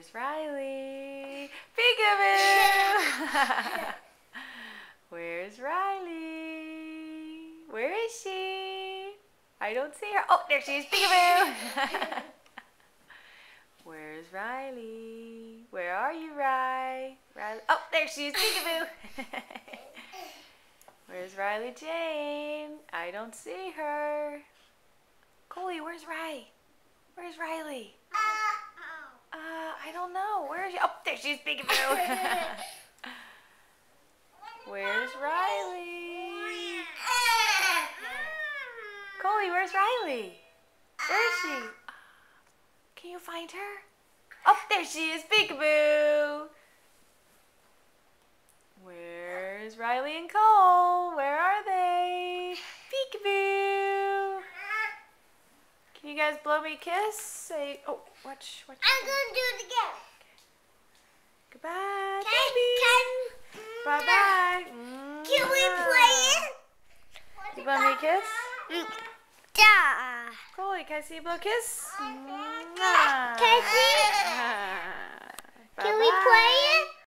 Where's Riley? Peekaboo! Where's Riley? Where is she? I don't see her. Oh, there she is. Peekaboo! Where's Riley? Where are you, Riley? Oh, there she is. Peekaboo! Where's Riley Jane? I don't see her. Coley, where's Riley? Where's Riley? I don't know. Where is she? Oh, there she is. Peekaboo! Where's Riley? Coley, where's Riley? Where is she? Can you find her? Oh, there she is. Peekaboo! Where's Riley and Cole? Where are they? Peekaboo! Can you guys blow me a kiss? Say, oh, watch. I'm going to do it again. Goodbye, baby. Bye-bye. Can we play it? You blow me a kiss? Da. Coley, can I see you blow a kiss? Can I see it? Can we play it?